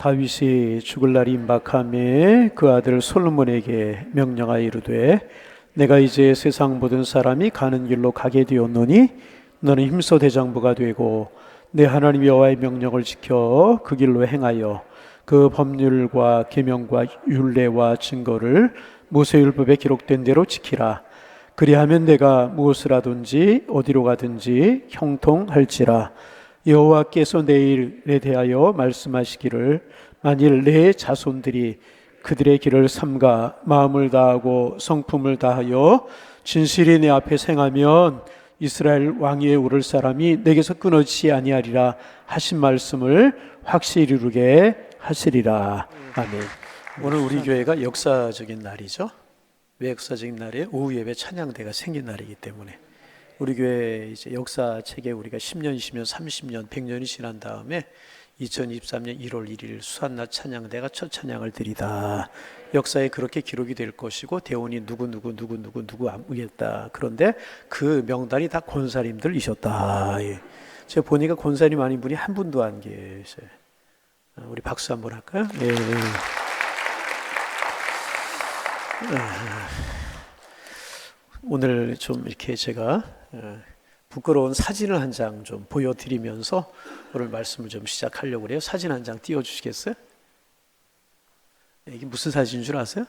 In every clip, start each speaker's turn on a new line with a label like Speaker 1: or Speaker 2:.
Speaker 1: 다윗이 죽을 날이 임박하매 그 아들 솔로몬에게 명령하여 이르되 내가 이제 세상 모든 사람이 가는 길로 가게 되었노니 너는 힘써 대장부가 되고 내 하나님 여호와의 명령을 지켜 그 길로 행하여 그 법률과 계명과 율례와 증거를 모세율법에 기록된 대로 지키라. 그리하면 내가 무엇을 하든지 어디로 가든지 형통할지라. 여호와께서 내 일에 대하여 말씀하시기를 만일 내 자손들이 그들의 길을 삼가 마음을 다하고 성품을 다하여 진실이 내 앞에 행하면 이스라엘 왕위에 오를 사람이 내게서 끊어지지 아니하리라 하신 말씀을 확실히 이루게 하시리라. 아멘. 오늘 우리 교회가 역사적인 날이죠. 왜 역사적인 날이에요? 오후 예배 찬양대가 생긴 날이기 때문에. 우리 교회 이제 역사책에 우리가 10년, 20년, 30년, 100년이 지난 다음에 2023년 1월 1일 수산날 찬양대가 첫 찬양을 드리다. 역사에 그렇게 기록이 될 것이고 대원이 누구 아무겠다. 그런데 그 명단이 다 권사님들이셨다. 제가 보니까 권사님 아닌 분이 한 분도 안 계세요. 우리 박수 한번 할까요? 예. 오늘 좀 이렇게 제가 부끄러운 사진을 한 장 좀 보여드리면서 오늘 말씀을 좀 시작하려고 그래요. 사진 한 장 띄워주시겠어요? 이게 무슨 사진인 줄 아세요?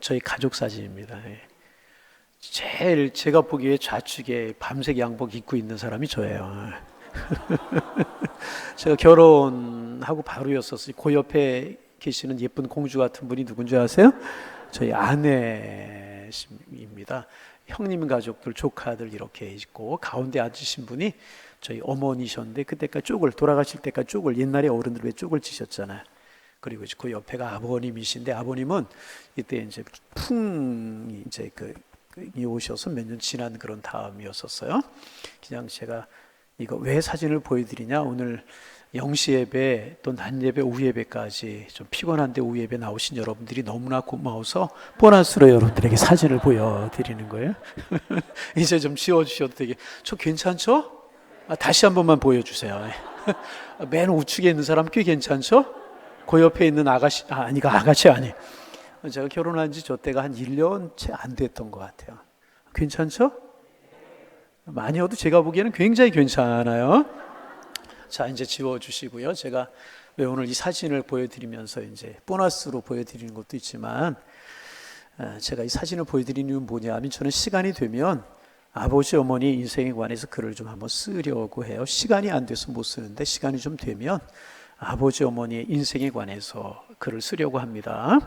Speaker 1: 저희 가족 사진입니다. 제일 제가 보기에 좌측에 밤색 양복 입고 있는 사람이 저예요. 제가 결혼하고 바로였었어요. 그 옆에 계시는 예쁜 공주 같은 분이 누군지 아세요? 저희 아내입니다. 형님 가족들, 조카들 이렇게 있고 가운데 앉으신 분이 저희 어머니셨는데 그때까지 돌아가실 때까지 쪽을 옛날에 어른들 왜 쪽을 치셨잖아요. 그리고 그 옆에가 아버님이신데 아버님은 이때 이제 이제 이 오셔서 몇 년 지난 그런 다음이었었어요. 그냥 제가 이거 왜 사진을 보여드리냐, 오늘 0시 예배 또 낮 예배 오후 예배까지 좀 피곤한데 오후 예배 나오신 여러분들이 너무나 고마워서 보너스로 여러분들에게 사진을 보여드리는 거예요. 이제 좀 지워주셔도 되게. 저 괜찮죠? 다시 한 번만 보여주세요. 맨 우측에 있는 사람 꽤 괜찮죠? 그 옆에 있는 아가씨, 아가씨 아니에요. 제가 결혼한 지 저 때가 한 1년 채 안 됐던 것 같아요. 괜찮죠? 많이어도 제가 보기에는 굉장히 괜찮아요. 자, 이제 지워주시고요. 제가 왜 오늘 이 사진을 보여드리면서 이제 보너스로 보여드리는 것도 있지만, 제가 이 사진을 보여드리는 이유는 뭐냐면 저는 시간이 되면 아버지 어머니 인생에 관해서 글을 좀 한번 쓰려고 해요. 시간이 안 돼서 못 쓰는데 시간이 좀 되면 아버지 어머니의 인생에 관해서 글을 쓰려고 합니다.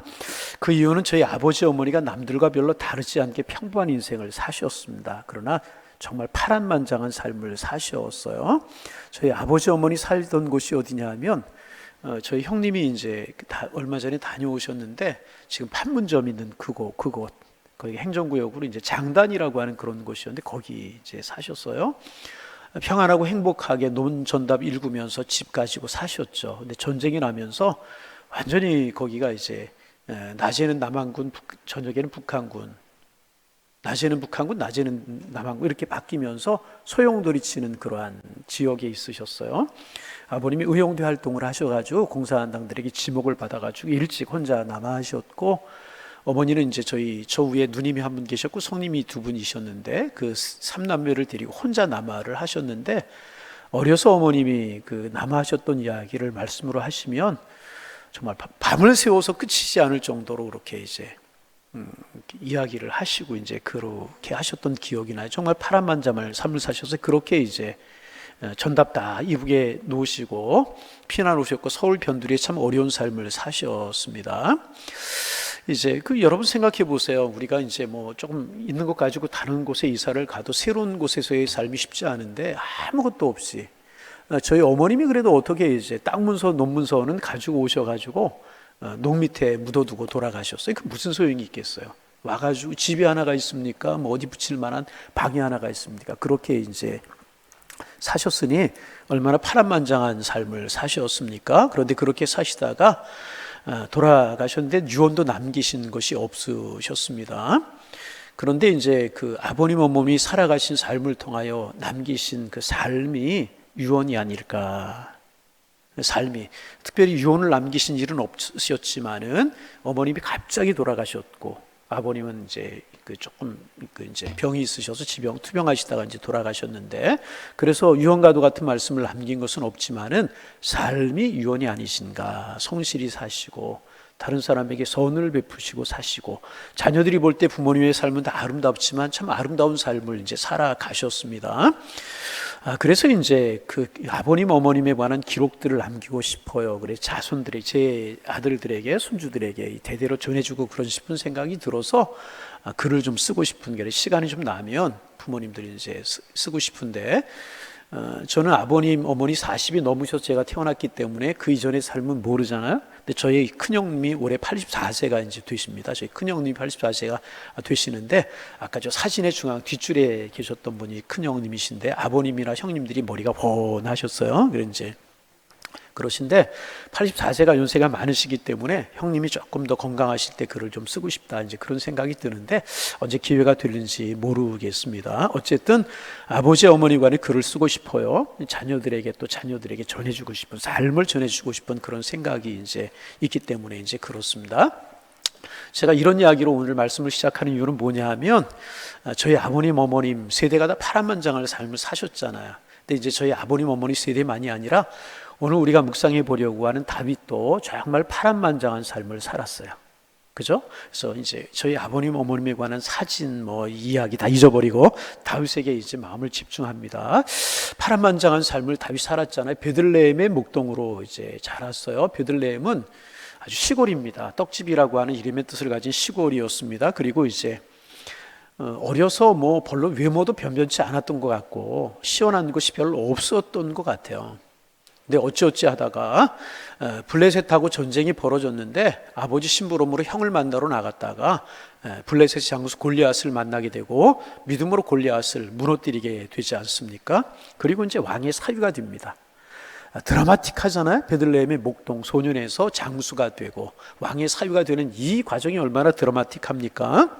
Speaker 1: 그 이유는 저희 아버지 어머니가 남들과 별로 다르지 않게 평범한 인생을 사셨습니다. 그러나 정말 파란만장한 삶을 사셨어요. 저희 아버지 어머니 살던 곳이 어디냐 하면 저희 형님이 이제 얼마 전에 다녀오셨는데 지금 판문점 있는 그곳 거기 행정구역으로 이제 장단이라고 하는 그런 곳이었는데 거기 이제 사셨어요. 평안하고 행복하게 논전답 읽으면서 집 가지고 사셨죠. 근데 전쟁이 나면서 완전히 거기가 이제 낮에는 남한군, 저녁에는 북한군, 낮에는 북한군, 낮에는 남한군 이렇게 바뀌면서 소용돌이 치는 그러한 지역에 있으셨어요. 아버님이 의용대 활동을 하셔가지고 공산당들에게 지목을 받아가지고 일찍 혼자 남아 하셨고, 어머니는 이제 저 위에 누님이 한 분 계셨고 성님이 두 분이셨는데 그 3남매를 데리고 혼자 남아를 하셨는데, 어려서 어머님이 그 남아 하셨던 이야기를 말씀으로 하시면 정말 밤을 새워서 끝이지 않을 정도로 그렇게 이제 이야기를 하시고 이제 그렇게 하셨던 기억이 나요. 정말 파란만장한 삶을 사셔서 그렇게 이제 전답 다 이북에 놓으시고 피난 오셨고 서울 변두리에 참 어려운 삶을 사셨습니다. 이제 여러분 생각해 보세요. 우리가 이제 뭐 조금 있는 것 가지고 다른 곳에 이사를 가도 새로운 곳에서의 삶이 쉽지 않은데 아무것도 없이 저희 어머님이 그래도 어떻게 이제 땅 문서, 논문서는 가지고 오셔가지고 농 밑에 묻어두고 돌아가셨어요. 그 무슨 소용이 있겠어요? 와가지고 집이 하나가 있습니까? 뭐 어디 붙일 만한 방이 하나가 있습니까? 그렇게 이제 사셨으니 얼마나 파란만장한 삶을 사셨습니까? 그런데 그렇게 사시다가 돌아가셨는데 유언도 남기신 것이 없으셨습니다. 그런데 이제 그 아버님 어머니 살아가신 삶을 통하여 남기신 그 삶이 유언이 아닐까. 삶이. 특별히 유언을 남기신 일은 없으셨지만은 어머님이 갑자기 돌아가셨고, 아버님은 이제 조금 이제 병이 있으셔서 투병하시다가 이제 돌아가셨는데, 그래서 유언과도 같은 말씀을 남긴 것은 없지만은 삶이 유언이 아니신가. 성실히 사시고 다른 사람에게 선을 베푸시고 사시고, 자녀들이 볼 때 부모님의 삶은 다 아름답지만 참 아름다운 삶을 이제 살아가셨습니다. 그래서 이제 그 아버님 어머님에 관한 기록들을 남기고 싶어요. 그래 자손들에게, 제 아들들에게, 손주들에게 대대로 전해주고 그런 싶은 생각이 들어서 글을 좀 쓰고 싶은 게, 시간이 좀 나면 부모님들이 이제 쓰고 싶은데, 저는 아버님 어머니 40이 넘으셔서 제가 태어났기 때문에 그 이전의 삶은 모르잖아요. 근데 저희 큰형님이 올해 84세가 이제 되십니다. 저희 큰형님이 84세가 되시는데, 아까 저 사진의 중앙 뒷줄에 계셨던 분이 큰형님이신데, 아버님이나 형님들이 머리가 훤하셨어요. 그래 이제 그러신데 84세가 연세가 많으시기 때문에 형님이 조금 더 건강하실 때 글을 좀 쓰고 싶다, 이제 그런 생각이 드는데 언제 기회가 될는지 모르겠습니다. 어쨌든 아버지 어머니 간에 글을 쓰고 싶어요. 자녀들에게, 또 자녀들에게 전해주고 싶은, 삶을 전해주고 싶은 그런 생각이 이제 있기 때문에 이제 그렇습니다. 제가 이런 이야기로 오늘 말씀을 시작하는 이유는 뭐냐 하면, 저희 아버님 어머님 세대가 다 파란만장한 삶을 사셨잖아요. 근데 이제 저희 아버님 어머니 세대만이 아니라 오늘 우리가 묵상해 보려고 하는 다윗도 정말 파란만장한 삶을 살았어요. 그죠? 그래서 이제 저희 아버님 어머님에 관한 사진 이야기 다 잊어버리고 다윗에게 이제 마음을 집중합니다. 파란만장한 삶을 다윗 살았잖아요. 베들레헴의 목동으로 이제 자랐어요. 베들레헴은 아주 시골입니다. 떡집이라고 하는 이름의 뜻을 가진 시골이었습니다. 그리고 이제 어려서 별로 외모도 변변치 않았던 것 같고 시원한 곳이 별로 없었던 것 같아요. 근데 어찌어찌 하다가 블레셋하고 전쟁이 벌어졌는데, 아버지 심부름으로 형을 만나러 나갔다가 블레셋 장수 골리앗을 만나게 되고 믿음으로 골리앗을 무너뜨리게 되지 않습니까? 그리고 이제 왕의 사위가 됩니다. 드라마틱하잖아요. 베들레헴의 목동 소년에서 장수가 되고 왕의 사위가 되는 이 과정이 얼마나 드라마틱합니까?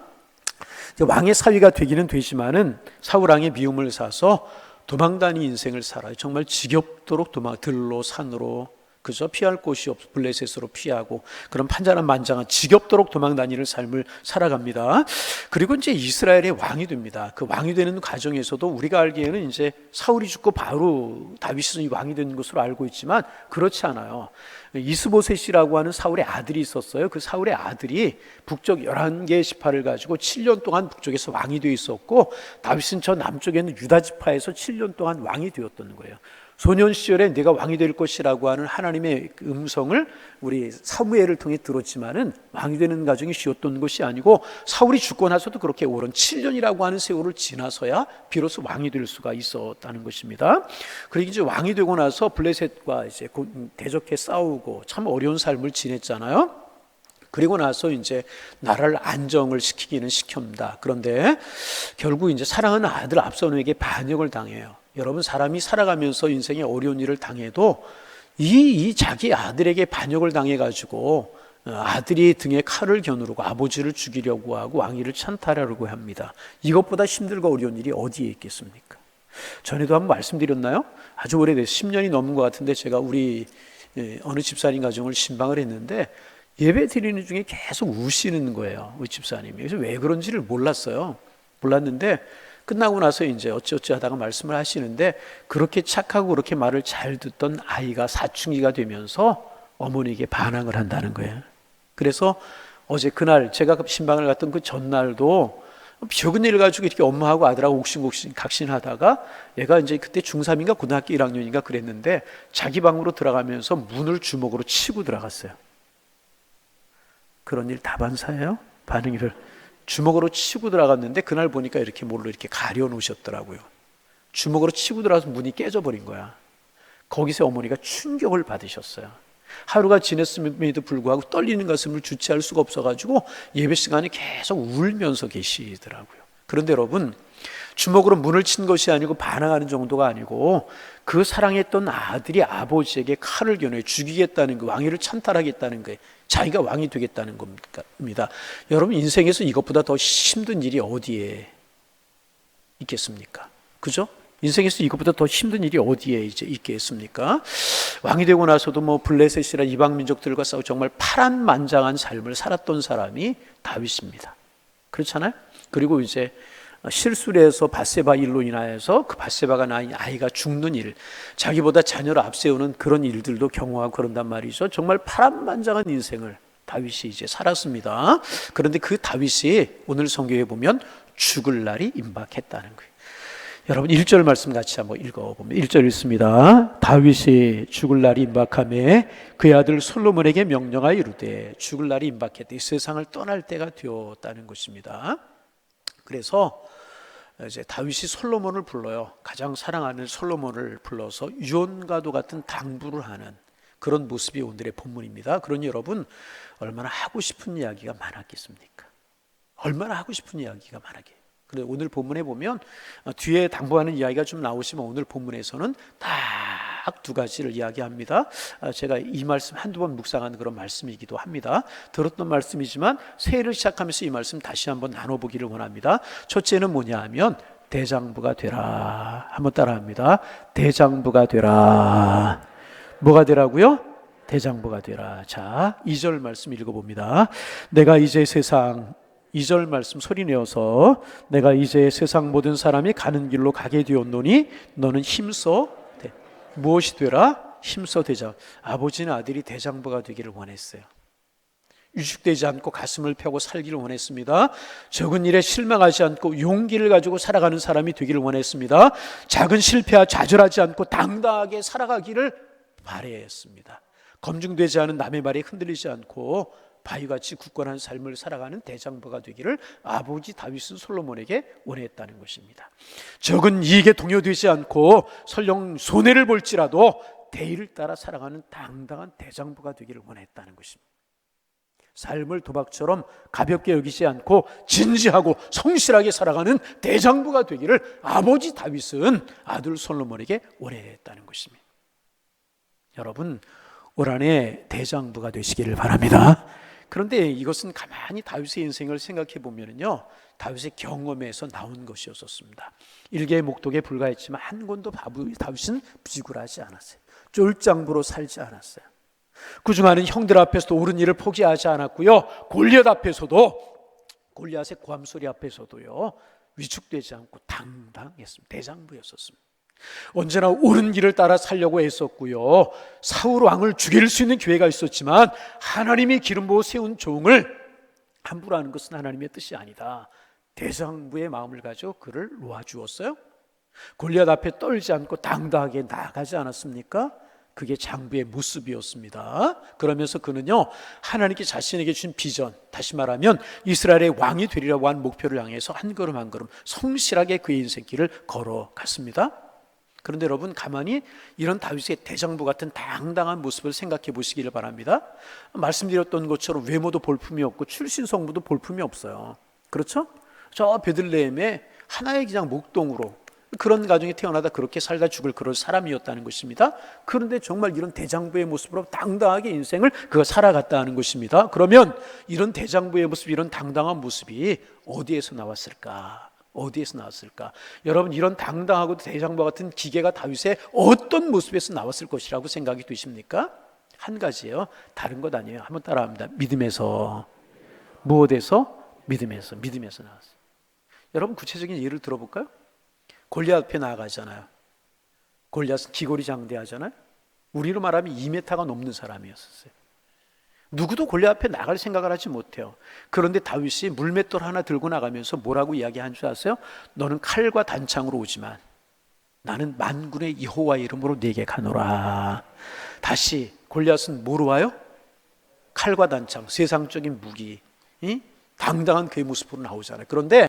Speaker 1: 왕의 사위가 되기는 되지만은 사울왕의 미움을 사서 도망다니 인생을 살아요. 정말 지겹도록 들로 산으로, 그저 피할 곳이 없어 블레셋으로 피하고 그런 판자란만장한 지겹도록 도망다니는 삶을 살아갑니다. 그리고 이제 이스라엘의 왕이 됩니다. 그 왕이 되는 과정에서도 우리가 알기에는 이제 사울이 죽고 바로 다윗이 왕이 된 것으로 알고 있지만 그렇지 않아요. 이스보셋이라고 하는 사울의 아들이 있었어요. 그 사울의 아들이 북쪽 11개의 지파를 가지고 7년 동안 북쪽에서 왕이 되어 있었고, 다윗은 저 남쪽에 있는 유다 지파에서 7년 동안 왕이 되었던 거예요. 소년 시절에 내가 왕이 될 것이라고 하는 하나님의 음성을 우리 사무엘을 통해 들었지만은 왕이 되는 과정이 쉬웠던 것이 아니고, 사울이 죽고 나서도 그렇게 오랜 7년이라고 하는 세월을 지나서야 비로소 왕이 될 수가 있었다는 것입니다. 그리고 이제 왕이 되고 나서 블레셋과 이제 대적해 싸우고 참 어려운 삶을 지냈잖아요. 그리고 나서 이제 나라를 안정을 시키기는 시킵니다. 그런데 결국 이제 사랑하는 아들 압살롬에게 반역을 당해요. 여러분, 사람이 살아가면서 인생에 어려운 일을 당해도 이 자기 아들에게 반역을 당해가지고 아들이 등에 칼을 겨누르고 아버지를 죽이려고 하고 왕위를 찬탈하려고 합니다. 이것보다 힘들고 어려운 일이 어디에 있겠습니까? 전에도 한번 말씀드렸나요? 아주 오래돼서 10년이 넘은 것 같은데, 제가 우리 어느 집사님 가정을 신방을 했는데 예배 드리는 중에 계속 우시는 거예요, 우리 집사님이. 그래서 왜 그런지를 몰랐는데 끝나고 나서 이제 어찌어찌 하다가 말씀을 하시는데, 그렇게 착하고 그렇게 말을 잘 듣던 아이가 사춘기가 되면서 어머니에게 반항을 한다는 거예요. 그래서 어제 그날 제가 신방을 갔던 그 전날도 적은 일 가지고 이렇게 엄마하고 아들하고 옥신옥신 각신하다가, 얘가 이제 그때 중3인가 고등학교 1학년인가 그랬는데 자기 방으로 들어가면서 문을 주먹으로 치고 들어갔어요. 그런 일 다반사예요? 반응을 주먹으로 치고 들어갔는데 그날 보니까 이렇게 뭘로 이렇게 가려 놓으셨더라고요. 주먹으로 치고 들어가서 문이 깨져버린 거야. 거기서 어머니가 충격을 받으셨어요. 하루가 지냈음에도 불구하고 떨리는 가슴을 주체할 수가 없어가지고 예배 시간에 계속 울면서 계시더라고요. 그런데 여러분, 주먹으로 문을 친 것이 아니고 반항하는 정도가 아니고, 그 사랑했던 아들이 아버지에게 칼을 겨누어 죽이겠다는 거, 왕위를 찬탈하겠다는 거예요. 자기가 왕이 되겠다는 겁니다. 여러분, 인생에서 이것보다 더 힘든 일이 어디에 있겠습니까? 그죠? 인생에서 이것보다 더 힘든 일이 어디에 이제 있겠습니까? 왕이 되고 나서도 뭐 블레셋이라 이방 민족들과 싸워 정말 파란만장한 삶을 살았던 사람이 다윗입니다. 그렇잖아요? 그리고 이제 실수를 해서 밧세바 일로 인하여서 그 밧세바가 낳은 아이가 죽는 일, 자기보다 자녀를 앞세우는 그런 일들도 경험하고 그런단 말이죠. 정말 파란만장한 인생을 다윗이 이제 살았습니다. 그런데 그 다윗이 오늘 성경에 보면 죽을 날이 임박했다는 거예요. 여러분 1절 말씀 같이 한번 읽어보면 1절 읽습니다. 다윗이 죽을 날이 임박하매 그의 아들 솔로몬에게 명령하여 이르되 죽을 날이 임박했대. 이 세상을 떠날 때가 되었다는 것입니다. 그래서 이제 다윗이 솔로몬을 불러요. 가장 사랑하는 솔로몬을 불러서 유언과도 같은 당부를 하는 그런 모습이 오늘의 본문입니다. 그러니 여러분 얼마나 하고 싶은 이야기가 많았겠습니까? 얼마나 하고 싶은 이야기가 많았겠어요. 그런데 오늘 본문에 보면 뒤에 당부하는 이야기가 좀 나오지만 오늘 본문에서는 딱 두 가지를 이야기합니다. 제가 이 말씀 한두 번 묵상한 그런 말씀이기도 합니다. 들었던 말씀이지만 새해를 시작하면서 이 말씀 다시 한번 나눠보기를 원합니다. 첫째는 뭐냐 하면 대장부가 되라. 한번 따라합니다. 대장부가 되라. 뭐가 되라고요? 대장부가 되라. 자, 2절 말씀 읽어봅니다. 내가 이제 세상 2절 말씀 소리내어서 내가 이제 세상 모든 사람이 가는 길로 가게 되었노니 너는 힘써 무엇이 되라? 힘써 대장. 아버지는 아들이 대장부가 되기를 원했어요. 위축되지 않고 가슴을 펴고 살기를 원했습니다. 적은 일에 실망하지 않고 용기를 가지고 살아가는 사람이 되기를 원했습니다. 작은 실패와 좌절하지 않고 당당하게 살아가기를 바랬습니다. 검증되지 않은 남의 말에 흔들리지 않고 바위같이 굳건한 삶을 살아가는 대장부가 되기를 아버지 다윗은 솔로몬에게 원했다는 것입니다. 적은 이익에 동요되지 않고 설령 손해를 볼지라도 대의를 따라 살아가는 당당한 대장부가 되기를 원했다는 것입니다. 삶을 도박처럼 가볍게 여기지 않고 진지하고 성실하게 살아가는 대장부가 되기를 아버지 다윗은 아들 솔로몬에게 원했다는 것입니다. 여러분 올 한해 대장부가 되시기를 바랍니다. 그런데 이것은 가만히 다윗의 인생을 생각해 보면요, 다윗의 경험에서 나온 것이었습니다. 일개의 목독에 불과했지만 한 권도 다윗은 비굴하지 않았어요. 쫄장부로 살지 않았어요. 그중하는 형들 앞에서도 옳은 일을 포기하지 않았고요, 골리앗 앞에서도, 골리앗의 고함소리 앞에서도요 위축되지 않고 당당했습니다. 대장부였었습니다. 언제나 옳은 길을 따라 살려고 했었고요, 사울 왕을 죽일 수 있는 기회가 있었지만 하나님이 기름 부어 세운 종을 함부로 하는 것은 하나님의 뜻이 아니다. 대장부의 마음을 가지고 그를 놓아주었어요. 골리앗 앞에 떨지 않고 당당하게 나아가지 않았습니까? 그게 장부의 모습이었습니다. 그러면서 그는요 하나님께 자신에게 준 비전, 다시 말하면 이스라엘의 왕이 되리라고 한 목표를 향해서 한 걸음 한 걸음 성실하게 그의 인생길을 걸어갔습니다. 그런데 여러분 가만히 이런 다윗의 대장부 같은 당당한 모습을 생각해 보시기를 바랍니다. 말씀드렸던 것처럼 외모도 볼품이 없고 출신 성부도 볼품이 없어요. 그렇죠? 저 베들레헴의 하나의 그냥 목동으로 그런 가정에 태어나다 그렇게 살다 죽을 그런 사람이었다는 것입니다. 그런데 정말 이런 대장부의 모습으로 당당하게 인생을 그가 살아갔다는 것입니다. 그러면 이런 대장부의 모습, 이런 당당한 모습이 어디에서 나왔을까? 어디에서 나왔을까? 여러분 이런 당당하고 대장부와 같은 기계가 다윗의 어떤 모습에서 나왔을 것이라고 생각이 되십니까? 한 가지예요. 다른 것 아니에요. 한번 따라합니다. 믿음에서. 무엇에서? 믿음에서. 믿음에서 나왔어요. 여러분 구체적인 예를 들어볼까요? 골리앗 앞에 나아가잖아요. 골리앗은 기골이 장대하잖아요. 우리로 말하면 2m가 넘는 사람이었어요. 누구도 골리앗 앞에 나갈 생각을 하지 못해요. 그런데 다윗이 물맷돌 하나 들고 나가면서 뭐라고 이야기한 줄 아세요? 너는 칼과 단창으로 오지만 나는 만군의 여호와의 이름으로 네게 가노라. 다시 골리앗은 뭐로 와요? 칼과 단창, 세상적인 무기, 당당한 그의 모습으로 나오잖아요. 그런데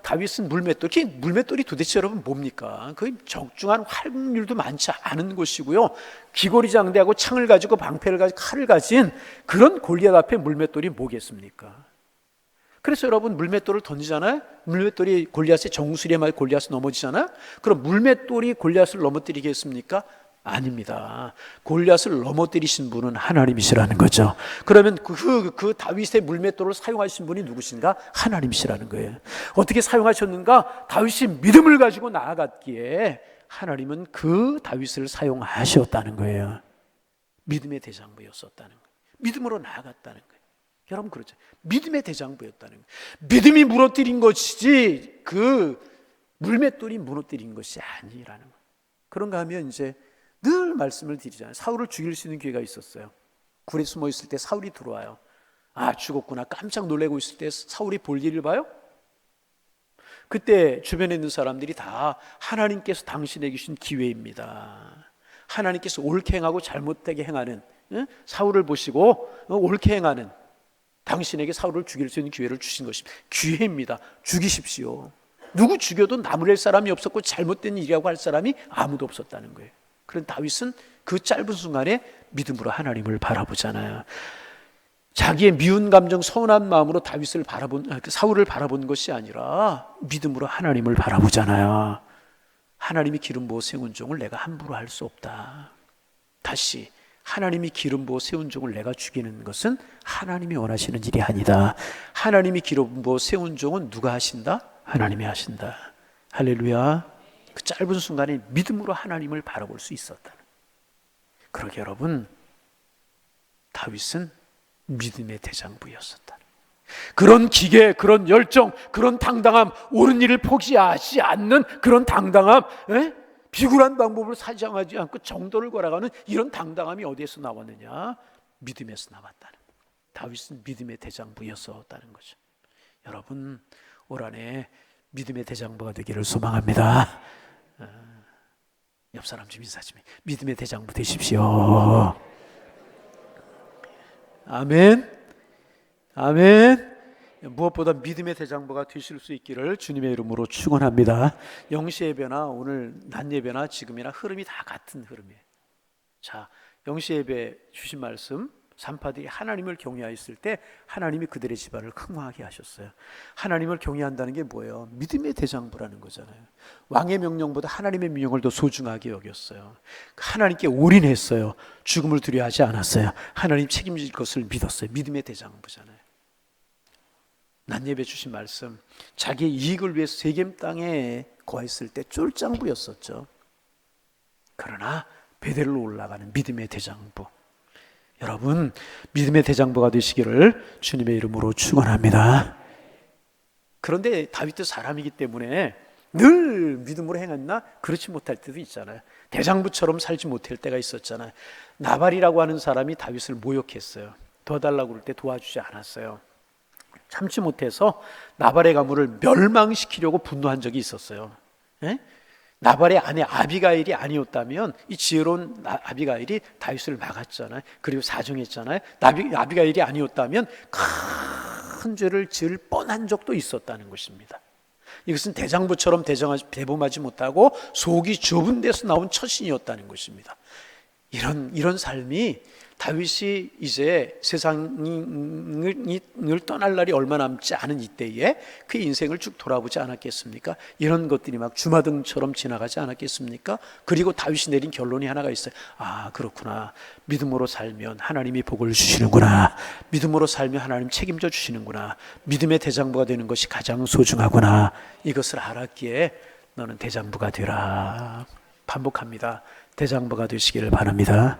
Speaker 1: 다윗은 물맷돌이 도대체 여러분 뭡니까? 그 적중한 활용률도 많지 않은 것이고요, 귀걸이 장대하고 창을 가지고 방패를 가지고 칼을 가진 그런 골리앗 앞에 물맷돌이 뭐겠습니까? 그래서 여러분 물맷돌을 던지잖아요. 물맷돌이 골리앗의 정수리에 맞아 골리앗이 넘어지잖아요. 그럼 물맷돌이 골리앗을 넘어뜨리겠습니까? 아닙니다. 골리앗을 넘어뜨리신 분은 하나님이시라는 거죠. 그러면 그 다윗의 물맷돌을 사용하신 분이 누구신가? 하나님이시라는 거예요. 어떻게 사용하셨는가? 다윗이 믿음을 가지고 나아갔기에 하나님은 그 다윗을 사용하셨다는 거예요. 믿음의 대장부였었다는 거예요. 믿음으로 나아갔다는 거예요. 여러분 그렇죠. 믿음의 대장부였다는 거예요. 믿음이 무너뜨린 것이지 그 물맷돌이 무너뜨린 것이 아니라는 거예요. 그런가 하면 이제 늘 말씀을 드리잖아요. 사울을 죽일 수 있는 기회가 있었어요. 굴에 숨어 있을 때 사울이 들어와요. 아, 죽었구나. 깜짝 놀라고 있을 때 사울이 볼 일을 봐요. 그때 주변에 있는 사람들이 다 하나님께서 당신에게 주신 기회입니다. 하나님께서 옳게 행하고 잘못되게 행하는 사울을 보시고 옳게 행하는 당신에게 사울을 죽일 수 있는 기회를 주신 것입니다. 기회입니다. 죽이십시오. 누구 죽여도 나무랄 사람이 없었고 잘못된 일이라고 할 사람이 아무도 없었다는 거예요. 그런 다윗은 그 짧은 순간에 믿음으로 하나님을 바라보잖아요. 자기의 미운 감정, 서운한 마음으로 사울을 바라본 것이 아니라 믿음으로 하나님을 바라보잖아요. 하나님이 기름 부어 세운 종을 내가 함부로 할 수 없다. 다시 하나님이 기름 부어 세운 종을 내가 죽이는 것은 하나님이 원하시는 일이 아니다. 하나님이 기름 부어 세운 종은 누가 하신다? 하나님이 하신다. 할렐루야. 그 짧은 순간에 믿음으로 하나님을 바라볼 수 있었다. 그러게 여러분, 다윗은 믿음의 대장부였었다. 그런 기계, 그런 열정, 그런 당당함, 옳은 일을 포기하지 않는 그런 당당함, 비굴한 방법을 사정하지 않고 정도를 걸어가는 이런 당당함이 어디에서 나왔느냐? 믿음에서 나왔다는 거예요. 다윗은 믿음의 대장부였었다는 거죠. 여러분, 올 한해 믿음의 대장부가 되기를 소망합니다. 옆 사람 좀 인사 좀 해. 믿음의 대장부 되십시오. 아멘. 아멘. 무엇보다 믿음의 대장부가 되실 수 있기를 주님의 이름으로 축원합니다. 0시 예배나 오늘 낮 예배나 지금이나 흐름이 다 같은 흐름이에요. 자, 0시 예배 주신 말씀, 산파들이 하나님을 경외하였을 때 하나님이 그들의 집안을 흥왕하게 하셨어요. 하나님을 경외한다는 게 뭐예요? 믿음의 대장부라는 거잖아요. 왕의 명령보다 하나님의 명령을 더 소중하게 여겼어요. 하나님께 올인했어요. 죽음을 두려워하지 않았어요. 하나님 책임질 것을 믿었어요. 믿음의 대장부잖아요. 낮 예배 주신 말씀, 자기의 이익을 위해서 세겜 땅에 거했을 때 쫄장부였었죠. 그러나 베델로 올라가는 믿음의 대장부. 여러분, 믿음의 대장부가 되시기를 주님의 이름으로 축원합니다. 그런데 다윗도 사람이기 때문에 늘 믿음으로 행했나? 그렇지 못할 때도 있잖아요. 대장부처럼 살지 못할 때가 있었잖아요. 나발이라고 하는 사람이 다윗을 모욕했어요. 도와달라고 그럴 때 도와주지 않았어요. 참지 못해서 나발의 가문을 멸망시키려고 분노한 적이 있었어요. 나발의 아내 아비가일이 아니었다면 이 지혜로운 아비가일이 다윗을 막았잖아요. 그리고 사정했잖아요. 아비가일이 아니었다면 큰 죄를 지을 뻔한 적도 있었다는 것입니다. 이것은 대장부처럼 대범하지 못하고 속이 좁은 데서 나온 처신이었다는 것입니다. 이런 삶이 다윗이 이제 세상을 떠날 날이 얼마 남지 않은 이때에 그 인생을 쭉 돌아보지 않았겠습니까? 이런 것들이 막 주마등처럼 지나가지 않았겠습니까? 그리고 다윗이 내린 결론이 하나가 있어요. 아, 그렇구나. 믿음으로 살면 하나님이 복을 주시는구나. 믿음으로 살면 하나님 책임져 주시는구나. 믿음의 대장부가 되는 것이 가장 소중하구나. 이것을 알았기에 너는 대장부가 되라. 반복합니다. 대장부가 되시기를 바랍니다.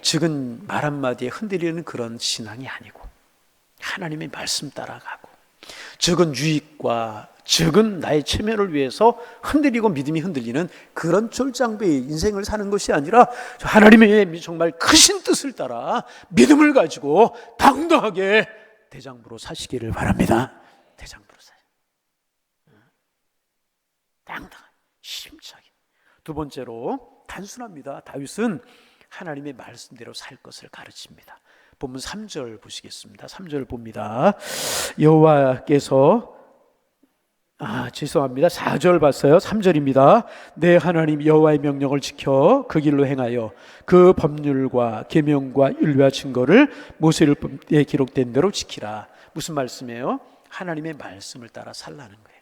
Speaker 1: 즉은 말 한마디에 흔들리는 그런 신앙이 아니고 하나님의 말씀 따라가고, 즉은 유익과 즉은 나의 체면을 위해서 흔들리고 믿음이 흔들리는 그런 쫄장부의 인생을 사는 것이 아니라 하나님의 정말 크신 뜻을 따라 믿음을 가지고 당당하게 대장부로 사시기를 바랍니다. 대장부로 사요. 당당하게, 힘차게. 두 번째로 단순합니다. 다윗은 하나님의 말씀대로 살 것을 가르칩니다. 본문 3절 보시겠습니다. 3절 봅니다. 여호와께서 죄송합니다. 4절 봤어요. 3절입니다. 내 하나님 여호와의 명령을 지켜 그 길로 행하여 그 법률과 계명과 율례와 증거를 모세율법에 기록된 대로 지키라. 무슨 말씀이에요? 하나님의 말씀을 따라 살라는 거예요.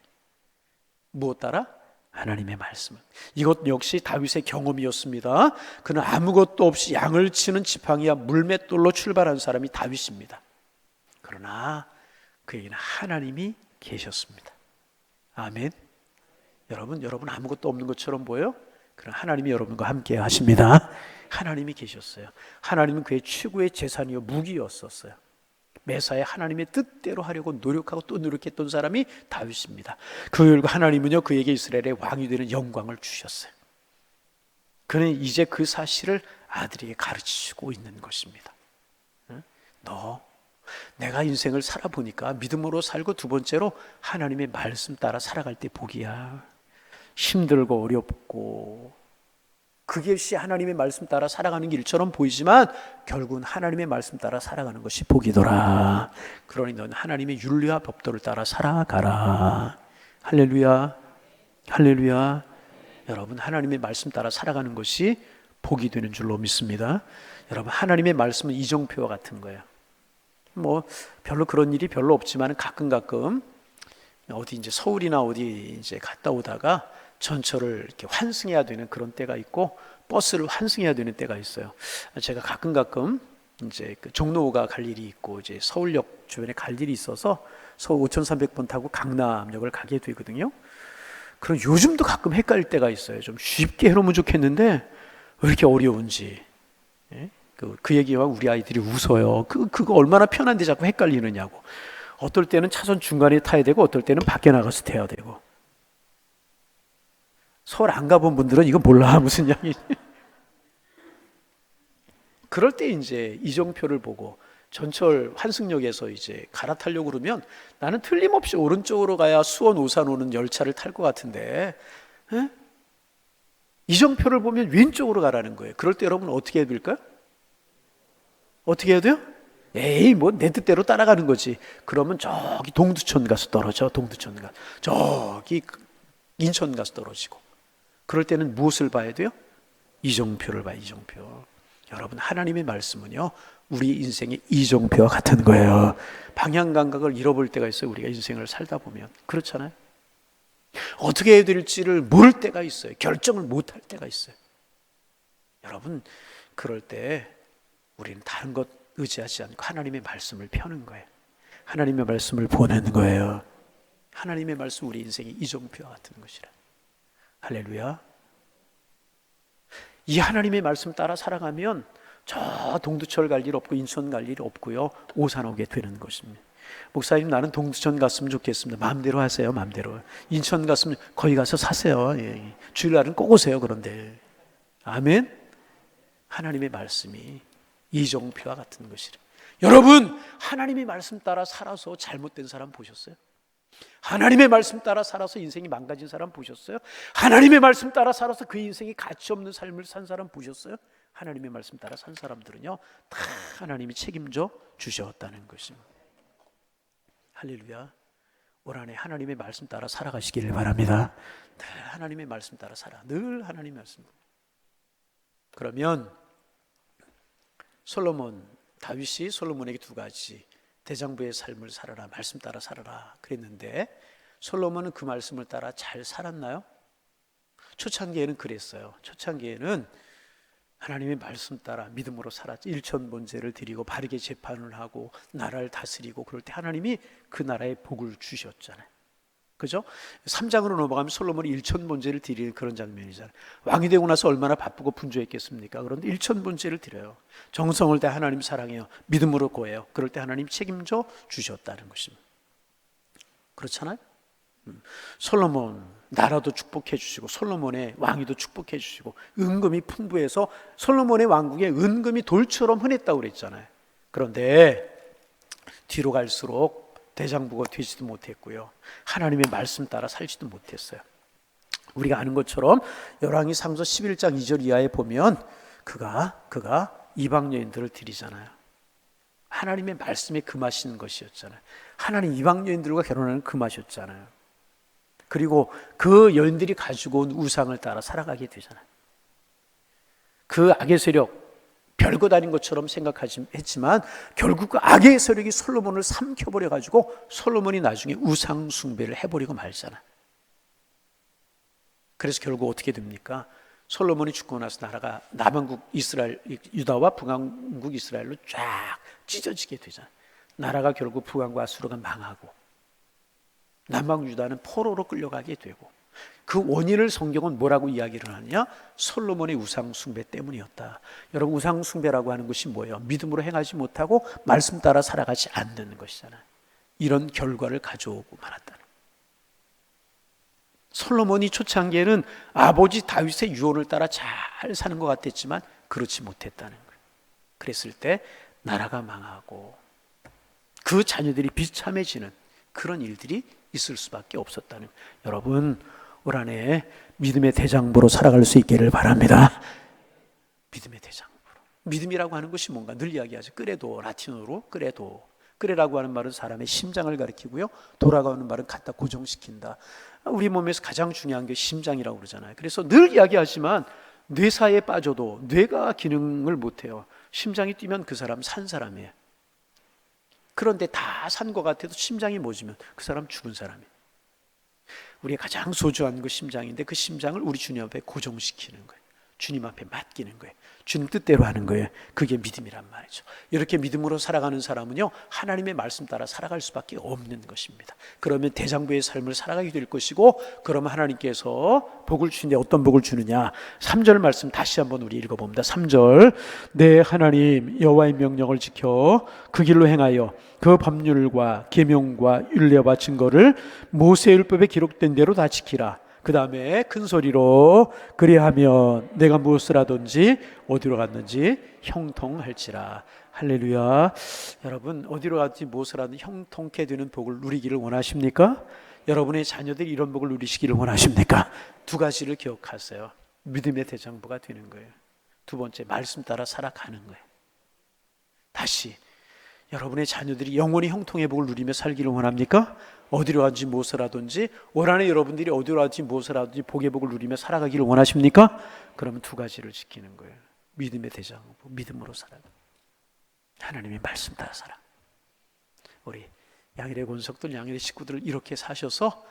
Speaker 1: 무엇 따라? 하나님의 말씀은. 이것 역시 다윗의 경험이었습니다. 그는 아무것도 없이 양을 치는 지팡이와 물맷돌로 출발한 사람이 다윗입니다. 그러나 그에게는 하나님이 계셨습니다. 아멘. 여러분 아무것도 없는 것처럼 보여요? 그러나 하나님이 여러분과 함께 하십니다. 하나님이 계셨어요. 하나님은 그의 최고의 재산이요 무기였었어요. 매사에 하나님의 뜻대로 하려고 노력하고 또 노력했던 사람이 다윗입니다. 그 결과 하나님은요 그에게 이스라엘의 왕이 되는 영광을 주셨어요. 그는 이제 그 사실을 아들에게 가르치고 있는 것입니다. 내가 인생을 살아보니까 믿음으로 살고, 두 번째로 하나님의 말씀 따라 살아갈 때 복이야. 힘들고 어렵고 그것이 하나님의 말씀 따라 살아가는 길처럼 보이지만 결국은 하나님의 말씀 따라 살아가는 것이 복이더라. 그러니 너는 하나님의 윤리와 법도를 따라 살아가라. 할렐루야, 할렐루야. 여러분 하나님의 말씀 따라 살아가는 것이 복이 되는 줄로 믿습니다. 여러분 하나님의 말씀은 이정표와 같은 거예요. 별로 그런 일이 별로 없지만 가끔 어디 이제 서울이나 어디 이제 갔다 오다가 전철을 이렇게 환승해야 되는 그런 때가 있고 버스를 환승해야 되는 때가 있어요. 제가 가끔 이제 그 종로가 갈 일이 있고 이제 서울역 주변에 갈 일이 있어서 서울 5300번 타고 강남역을 가게 되거든요. 그럼 요즘도 가끔 헷갈릴 때가 있어요. 좀 쉽게 해놓으면 좋겠는데 왜 이렇게 어려운지. 그 얘기와 우리 아이들이 웃어요. 그거 얼마나 편한데 자꾸 헷갈리느냐고. 어떨 때는 차선 중간에 타야 되고 어떨 때는 밖에 나가서 타야 되고. 서울 안 가본 분들은 이거 몰라 무슨 양이. 그럴 때 이제 이정표를 보고 전철 환승역에서 이제 갈아타려고 그러면 나는 틀림없이 오른쪽으로 가야 수원 오산 오는 열차를 탈 것 같은데 이정표를 보면 왼쪽으로 가라는 거예요. 그럴 때 여러분 어떻게 해야 될까요? 어떻게 해야 돼요? 에이 내 뜻대로 따라가는 거지. 그러면 저기 동두천 가서 떨어져. 동두천 가 저기 인천 가서 떨어지고. 그럴 때는 무엇을 봐야 돼요? 이정표를 봐요. 이정표. 여러분 하나님의 말씀은요 우리 인생의 이정표와 같은 거예요. 방향 감각을 잃어볼 때가 있어요. 우리가 인생을 살다 보면. 그렇잖아요. 어떻게 해야 될지를 모를 때가 있어요. 결정을 못할 때가 있어요. 여러분 그럴 때 우리는 다른 것 의지하지 않고 하나님의 말씀을 펴는 거예요. 하나님의 말씀을 보내는 거예요. 하나님의 말씀 우리 인생의 이정표와 같은 것이라. 할렐루야. 이 하나님의 말씀 따라 살아가면 저 동두천 갈 일 없고 인천 갈 일 없고요 오산 오게 되는 것입니다. 목사님 나는 동두천 갔으면 좋겠습니다. 마음대로 하세요. 마음대로. 인천 갔으면 거기 가서 사세요. 예. 주일날은 꼭 오세요. 그런데 아멘. 하나님의 말씀이 이정표와 같은 것이라. 여러분 하나님의 말씀 따라 살아서 잘못된 사람 보셨어요? 하나님의 말씀 따라 살아서 인생이 망가진 사람 보셨어요? 하나님의 말씀 따라 살아서 그 인생이 가치 없는 삶을 산 사람 보셨어요? 하나님의 말씀 따라 산 사람들은요 다 하나님이 책임져 주셨다는 것입니다. 할렐루야. 올 한해 하나님의 말씀 따라 살아가시기를 바랍니다. 늘 하나님의 말씀 따라 살아. 늘 하나님의 말씀. 그러면 다윗이 솔로몬에게 두 가지 대장부의 삶을 살아라, 말씀 따라 살아라 그랬는데 솔로몬은 그 말씀을 따라 잘 살았나요? 초창기에는 그랬어요. 초창기에는 하나님의 말씀 따라 믿음으로 살았지. 일천번제를 드리고 바르게 재판을 하고 나라를 다스리고 그럴 때 하나님이 그 나라에 복을 주셨잖아요. 그죠? 3장으로 넘어가면 솔로몬이 일천번제를 드리는 그런 장면이잖아요. 왕이 되고 나서 얼마나 바쁘고 분주했겠습니까? 그런데 일천번제를 드려요. 정성을 다해 하나님 사랑해요. 믿음으로 고해요. 그럴 때 하나님 책임져 주셨다는 것입니다. 그렇잖아요? 솔로몬 나라도 축복해 주시고 솔로몬의 왕위도 축복해 주시고 은금이 풍부해서 솔로몬의 왕국에 은금이 돌처럼 흔했다고 그랬잖아요. 그런데 뒤로 갈수록 대장부가 되지도 못했고요. 하나님의 말씀 따라 살지도 못했어요. 우리가 아는 것처럼 열왕기상서 11장 2절 이하에 보면 그가 이방 여인들을 들이잖아요. 하나님의 말씀에 금하시는 것이었잖아요. 하나님 이방 여인들과 결혼하는 금하셨잖아요. 그리고 그 여인들이 가지고 온 우상을 따라 살아가게 되잖아요. 그 악의 세력 별것 아닌 것처럼 생각했지만 결국 그 악의 세력이 솔로몬을 삼켜버려 가지고 솔로몬이 나중에 우상 숭배를 해버리고 말잖아요. 그래서 결국 어떻게 됩니까? 솔로몬이 죽고 나서 나라가 남왕국 이스라엘, 유다와 북왕국 이스라엘로 쫙 찢어지게 되잖아요. 나라가 결국 북왕과 아수르가 망하고 남왕 유다는 포로로 끌려가게 되고, 그 원인을 성경은 뭐라고 이야기를 하느냐? 솔로몬의 우상 숭배 때문이었다. 여러분, 우상 숭배라고 하는 것이 뭐예요? 믿음으로 행하지 못하고 말씀 따라 살아가지 않는 것이잖아요. 이런 결과를 가져오고 말았다는. 솔로몬이 초창기에는 아버지 다윗의 유언을 따라 잘 사는 것 같았지만 그렇지 못했다는 거예요. 그랬을 때 나라가 망하고 그 자녀들이 비참해지는 그런 일들이 있을 수밖에 없었다는 거예요. 여러분, 올 한해 믿음의 대장부로 살아갈 수 있기를 바랍니다. 믿음의 대장부로. 믿음이라고 하는 것이 뭔가 늘 이야기하죠. 끄레도, 라틴어로 끄레도. 끄레라고 하는 말은 사람의 심장을 가리키고요, 도라가는 말은 갖다 고정시킨다. 우리 몸에서 가장 중요한 게 심장이라고 그러잖아요. 그래서 늘 이야기하지만 뇌사에 빠져도 뇌가 기능을 못해요. 심장이 뛰면 그 사람 산 사람이에요. 그런데 다 산 것 같아도 심장이 멎으면 그 사람 죽은 사람이에요. 우리의 가장 소중한 그 심장인데 그 심장을 우리 주님 앞에 고정시키는 거예요. 주님 앞에 맡기는 거예요. 주님 뜻대로 하는 거예요. 그게 믿음이란 말이죠. 이렇게 믿음으로 살아가는 사람은요, 하나님의 말씀 따라 살아갈 수밖에 없는 것입니다. 그러면 대장부의 삶을 살아가게 될 것이고, 그러면 하나님께서 복을 주시는데 어떤 복을 주느냐? 3절 말씀 다시 한번 우리 읽어봅니다. 3절, 내 하나님 여호와의 명령을 지켜 그 길로 행하여 그 법률과 계명과 율례와 증거를 모세율법에 기록된 대로 다 지키라. 그 다음에 큰 소리로 그리하면 내가 무엇을 하든지 어디로 갔는지 형통할지라. 할렐루야. 여러분, 어디로 갔든지 무엇을 하든 형통케 되는 복을 누리기를 원하십니까? 여러분의 자녀들이 이런 복을 누리시기를 원하십니까? 두 가지를 기억하세요. 믿음의 대장부가 되는 거예요. 두 번째, 말씀 따라 살아가는 거예요. 다시, 여러분의 자녀들이 영원히 형통의 복을 누리며 살기를 원합니까? 어디로 가든지 무엇을 하든지, 올 한해 여러분들이 어디로 가든지 무엇을 하든지 복의 복을 누리며 살아가기를 원하십니까? 그러면 두 가지를 지키는 거예요. 믿음의 대장부, 믿음으로 살아가. 하나님의 말씀 따라 살아. 우리 양일의 권속들, 양일의 식구들 이렇게 사셔서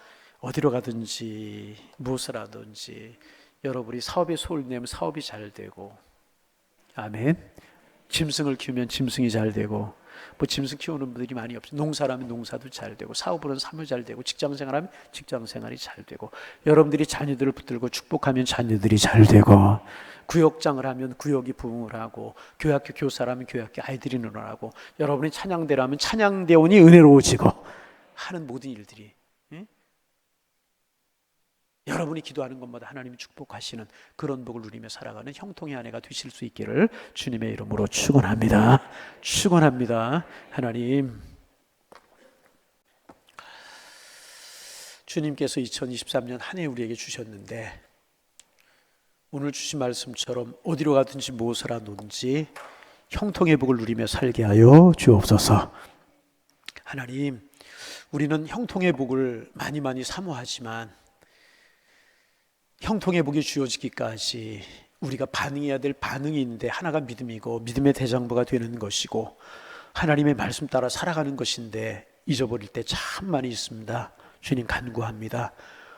Speaker 1: 어디로 가든지 무엇을 하든지 여러분이 사업에 소홀 내면 사업이 잘 되고, 아멘. 짐승을 키우면 짐승이 잘 되고, 뭐 짐승 키우는 분들이 많이 없어요. 농사라면 농사도 잘 되고, 사업으로는 사업이 잘 되고, 직장생활하면 직장생활이 잘 되고, 여러분들이 자녀들을 붙들고 축복하면 자녀들이 잘 되고, 구역장을 하면 구역이 부흥을 하고, 교학교 교사라면 교학교 아이들이 늘어나고, 여러분이 찬양대라면 찬양대원이 은혜로워지고 하는 모든 일들이, 여러분이 기도하는 것마다 하나님이 축복하시는 그런 복을 누리며 살아가는 형통의 한 해가 되실 수 있기를 주님의 이름으로 축원합니다. 축원합니다. 하나님, 주님께서 2023년 한 해 우리에게 주셨는데, 오늘 주신 말씀처럼 어디로 가든지 무엇을 하든지 형통의 복을 누리며 살게 하여 주옵소서. 하나님, 우리는 형통의 복을 많이 사모하지만 형통의 복이 주어지기까지 우리가 반응해야 될 반응이 있는데, 하나가 믿음이고 믿음의 대장부가 되는 것이고 하나님의 말씀 따라 살아가는 것인데 잊어버릴 때 참 많이 있습니다. 주님 간구합니다.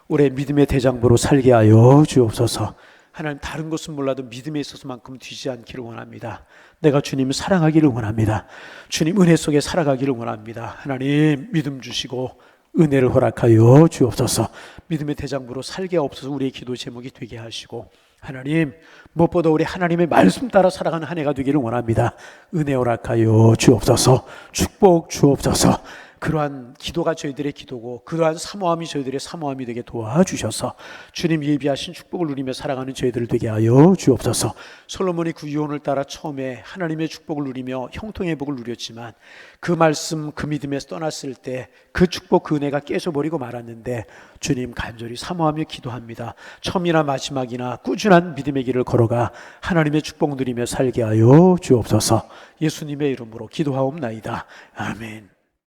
Speaker 1: 올해 믿음의 대장부로 살게 하여 주옵소서. 하나님, 다른 것은 몰라도 믿음에 있어서만큼 뒤지 않기를 원합니다. 내가 주님을 사랑하기를 원합니다. 주님 은혜 속에 살아가기를 원합니다. 하나님, 믿음 주시고 은혜를 허락하여 주옵소서. 믿음의 대장부로 살게 없어서 우리의 기도 제목이 되게 하시고, 하나님, 무엇보다 우리 하나님의 말씀 따라 살아가는 한 해가 되기를 원합니다. 은혜 허락하여 주옵소서. 축복 주옵소서. 그러한 기도가 저희들의 기도고 그러한 사모함이 저희들의 사모함이 되게 도와주셔서 주님 예비하신 축복을 누리며 살아가는 저희들 되게 하여 주옵소서. 솔로몬이 그 유언을 따라 처음에 하나님의 축복을 누리며 형통의 복을 누렸지만 그 말씀, 그 믿음에서 떠났을 때 그 축복, 그 은혜가 깨져버리고 말았는데, 주님 간절히 사모하며 기도합니다. 처음이나 마지막이나 꾸준한 믿음의 길을 걸어가 하나님의 축복 누리며 살게 하여 주옵소서. 예수님의 이름으로 기도하옵나이다. 아멘.